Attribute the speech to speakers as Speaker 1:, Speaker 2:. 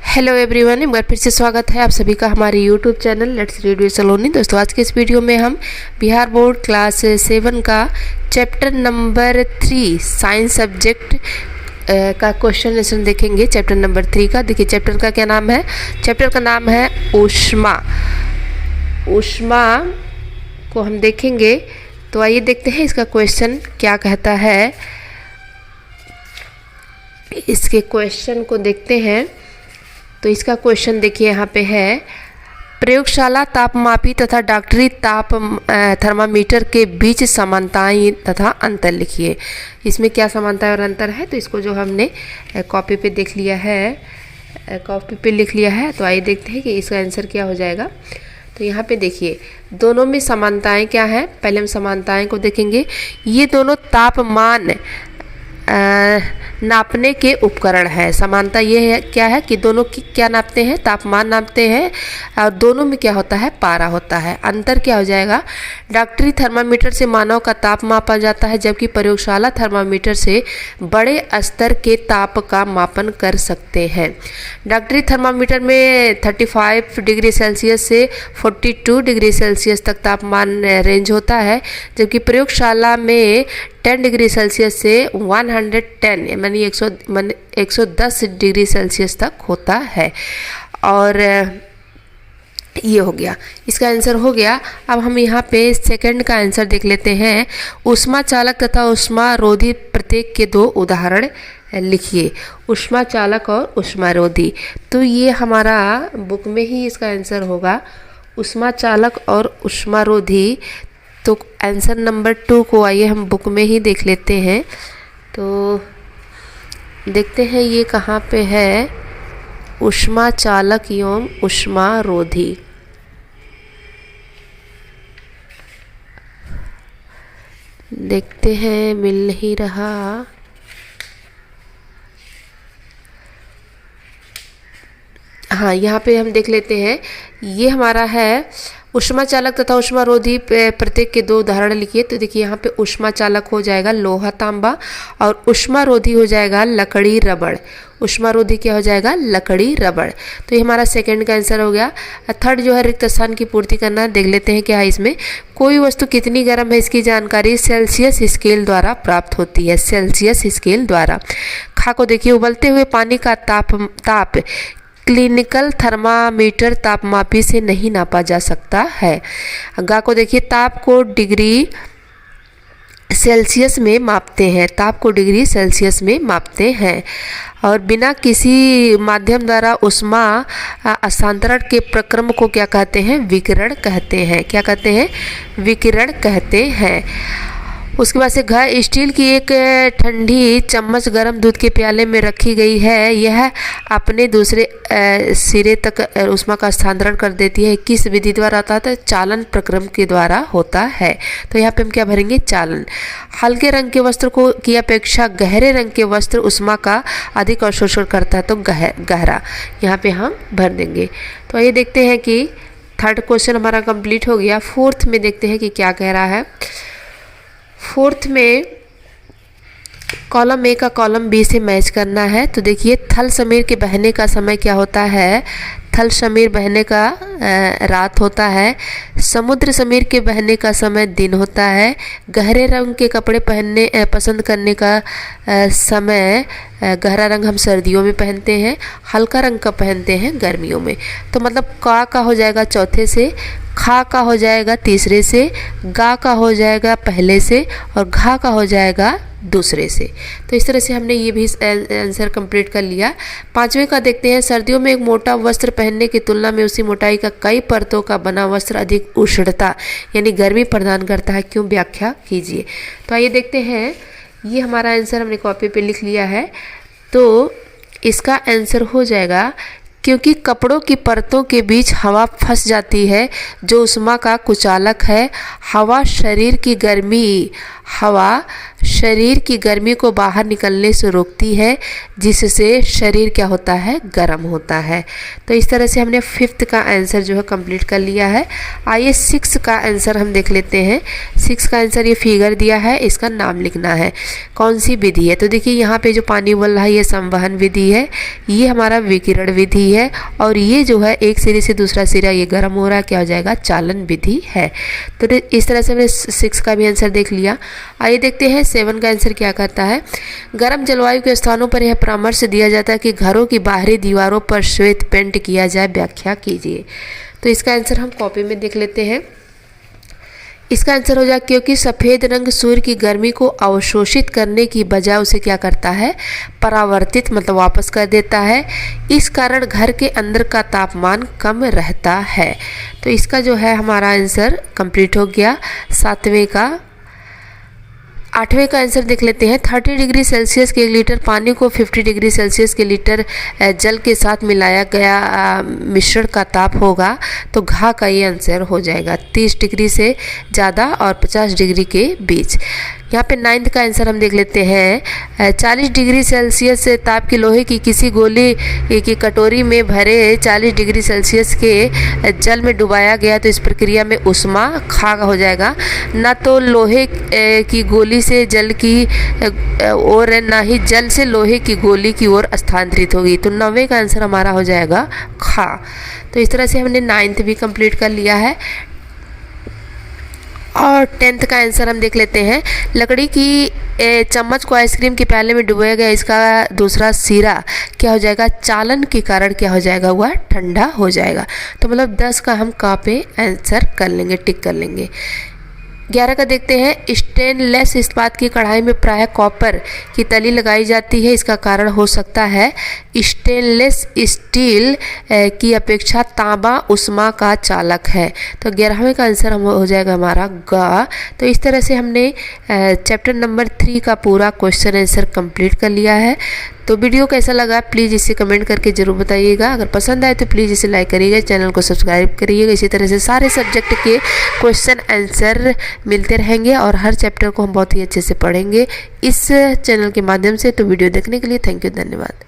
Speaker 1: Hello everyone, एक बार फिर से स्वागत है आप सभी का हमारे YouTube channel let's read with Saloni. दोस्तों, आज के इस वीडियो में हम बिहार बोर्ड क्लास 7 का चैप्टर नंबर 3 साइंस सब्जेक्ट का क्वेश्चन लेसन देखेंगे। चैप्टर नंबर 3 का देखिए, चैप्टर का क्या नाम है? चैप्टर का नाम है ऊष्मा। ऊष्मा को हम देखेंगे, तो आइए देखते हैं इसका क्वेश्चन क्या कहता है। इसके क्वेश्चन को देखते हैं। तो इसका क्वेश्चन देखिए, यहाँ पे है प्रयोगशाला तापमापी तथा डॉक्टरी ताप थर्मामीटर के बीच समानताएं तथा अंतर लिखिए। इसमें क्या समानता और अंतर है, तो इसको जो हमने कॉपी पे देख लिया है, कॉपी पे लिख लिया है। तो आइए देखते हैं कि इसका आंसर क्या हो जाएगा। तो यहाँ पे देखिए, दोनों में समानताएं क्या है। पहले हम समानताएं को देखेंगे। ये दोनों तापमान नापने के उपकरण है। समानता ये है क्या है कि दोनों की क्या नापते हैं, तापमान नापते हैं, और दोनों में क्या होता है, पारा होता है। अंतर क्या हो जाएगा, डॉक्टरी थर्मामीटर से मानव का ताप मापा जाता है, जबकि प्रयोगशाला थर्मामीटर से बड़े स्तर के ताप का मापन कर सकते हैं। डॉक्टरी थर्मामीटर में 35 डिग्री सेल्सियस से 42 डिग्री सेल्सियस तक तापमान रेंज होता है, जबकि प्रयोगशाला में 10 डिग्री सेल्सियस से 110 यानी 110 डिग्री सेल्सियस तक होता है। और ये हो गया, इसका आंसर हो गया। अब हम यहाँ पे सेकंड का आंसर देख लेते हैं। ऊष्मा चालक तथा ऊष्मा रोधी प्रत्येक के 2 उदाहरण लिखिए। ऊष्मा चालक और ऊष्मा रोधी, तो ये हमारा बुक में ही इसका आंसर होगा, ऊष्मा चालक और ऊष्मा रोधी। तो आंसर नंबर 2 को आइए हम बुक में ही देख लेते हैं। तो देखते हैं ये कहाँ पे है, ऊष्मा चालक एवं ऊष्मा रोधी। देखते हैं, मिल नहीं रहा। हाँ, यहाँ पे हम देख लेते हैं। ये हमारा है ऊष्मा चालक तथा ऊष्मा रोधी प्रत्येक के 2 उदाहरण लिखिए। तो देखिए, यहाँ पे ऊष्मा चालक हो जाएगा लोहा तांबा, और ऊष्मा रोधी हो जाएगा लकड़ी रबड़। ऊष्मा रोधी क्या हो जाएगा, लकड़ी रबड़। तो ये हमारा सेकंड का आंसर हो गया। थर्ड जो है रिक्त स्थान की पूर्ति करना, देख लेते हैं क्या है इसमें। कोई वस्तु कितनी गर्म है, इसकी जानकारी सेल्सियस स्केल द्वारा प्राप्त होती है। सेल्सियस स्केल द्वारा। खा को देखिए, उबलते हुए पानी का ताप क्लिनिकल थर्मामीटर तापमापी से नहीं नापा जा सकता है। गा को देखिए, ताप को डिग्री सेल्सियस में मापते हैं। ताप को डिग्री सेल्सियस में मापते हैं। और बिना किसी माध्यम द्वारा ऊष्मा हस्तांतरण के प्रक्रम को क्या कहते हैं, विकिरण कहते हैं। क्या कहते हैं, विकिरण कहते हैं। उसके बाद से स्टील की एक ठंडी चम्मच गर्म दूध के प्याले में रखी गई है। यह अपने दूसरे सिरे तक ऊष्मा का स्थानांतरण कर देती है। किस विधि द्वारा होता है, तो चालन प्रक्रम के द्वारा होता है। तो यहाँ पे हम क्या भरेंगे, चालन। हल्के रंग के वस्त्र को की अपेक्षा गहरे रंग के वस्त्र ऊष्मा का अधिक अवशोषण करता है, तो गहरा यहाँ पे हम भर देंगे। तो ये देखते हैं कि थर्ड क्वेश्चन हमारा कंप्लीट हो गया। फोर्थ में देखते हैं कि क्या कह रहा है। फोर्थ में कॉलम ए का कॉलम बी से मैच करना है। तो देखिए, थल समीर के बहने का समय क्या होता है, थल समीर बहने का रात होता है। समुद्र समीर के बहने का समय दिन होता है। गहरे रंग के कपड़े पहनने पसंद करने का समय, गहरा रंग हम सर्दियों में पहनते हैं, हल्का रंग का पहनते हैं गर्मियों में। तो मतलब का हो जाएगा चौथे से, खा का हो जाएगा तीसरे से, गा का हो जाएगा पहले से, और घा का हो जाएगा दूसरे से। तो इस तरह से हमने ये भी आंसर कंप्लीट कर लिया। 5वें का देखते हैं। सर्दियों में एक मोटा वस्त्र पहनने की तुलना में उसी मोटाई का कई परतों का बना वस्त्र अधिक उष्णता यानी गर्मी प्रदान करता है, क्यों, व्याख्या कीजिए। तो आइए देखते हैं। ये हमारा आंसर हमने कॉपी पे लिख लिया है। तो इसका आंसर हो जाएगा, क्योंकि कपड़ों की परतों के बीच हवा फंस जाती है, जो ऊष्मा का कुचालक है। हवा शरीर की गर्मी हवा शरीर की गर्मी को बाहर निकलने से रोकती है, जिससे शरीर क्या होता है, गर्म होता है। तो इस तरह से हमने 5th का आंसर जो है कंप्लीट कर लिया है। आइए 6 का आंसर हम देख लेते हैं। 6 का आंसर ये फिगर दिया है, इसका नाम लिखना है। कौन सी विधि है? तो देखिए यहाँ पे जो पानी उबल रहा है ये संवहन विधि है, ये हमारा विकिरण विधि है, और ये जो है एक सिरे से दूसरा सिरा ये गर्म हो रहा है, क्या हो जाएगा, चालन विधि है। तो इस तरह से हमने 6 का भी आंसर देख लिया। आइए देखते हैं 7 का आंसर क्या करता है। गर्म जलवायु के स्थानों पर यह परामर्श दिया जाता है कि घरों की बाहरी दीवारों पर श्वेत पेंट किया जाए, व्याख्या कीजिए। तो इसका आंसर हम कॉपी में देख लेते हैं। इसका आंसर हो जाए क्योंकि सफ़ेद रंग सूर्य की गर्मी को अवशोषित करने की बजाय उसे क्या करता है, परावर्तित मतलब वापस कर देता है। इस कारण घर के अंदर का तापमान कम रहता है। तो इसका जो है हमारा आंसर कंप्लीट हो गया 7वें का। 8वें का आंसर देख लेते हैं। 30 डिग्री सेल्सियस के 1 लीटर पानी को 50 डिग्री सेल्सियस के लीटर जल के साथ मिलाया गया मिश्रण का ताप होगा, तो घा का ये आंसर हो जाएगा 30 डिग्री से ज़्यादा और 50 डिग्री के बीच। यहाँ पे 9th का आंसर हम देख लेते हैं। 40 डिग्री सेल्सियस से ताप की लोहे की किसी गोली की कटोरी में भरे 40 डिग्री सेल्सियस के जल में डुबाया गया, तो इस प्रक्रिया में उष्मा खा हो जाएगा। ना तो लोहे की गोली से जल की ओर, ना ही जल से लोहे की गोली की ओर स्थानांतरित होगी। तो 9वें का आंसर हमारा हो जाएगा खा। तो इस तरह से हमने 9th भी कंप्लीट कर लिया है। और 10th का आंसर हम देख लेते हैं। लकड़ी की चम्मच को आइसक्रीम के प्याले में डुबाया गया, इसका दूसरा सिरा क्या हो जाएगा, चालन के कारण क्या हो जाएगा, वह ठंडा हो जाएगा। तो मतलब 10 का हम का पे आंसर कर लेंगे, टिक कर लेंगे। 11 का देखते हैं। स्टेनलेस इस्पात की कढ़ाई में प्रायः कॉपर की तली लगाई जाती है, इसका कारण हो सकता है स्टेनलेस स्टील की अपेक्षा तांबा उष्मा का चालक है। तो 11वें का आंसर हम हो जाएगा हमारा गा। तो इस तरह से हमने चैप्टर नंबर 3 का पूरा क्वेश्चन आंसर कंप्लीट कर लिया है। तो वीडियो कैसा लगा प्लीज़ इसे कमेंट करके ज़रूर बताइएगा। अगर पसंद आए तो प्लीज़ इसे लाइक करिएगा, चैनल को सब्सक्राइब करिएगा। इसी तरह से सारे सब्जेक्ट के क्वेश्चन आंसर मिलते रहेंगे और हर चैप्टर को हम बहुत ही अच्छे से पढ़ेंगे इस चैनल के माध्यम से। तो वीडियो देखने के लिए थैंक यू, धन्यवाद।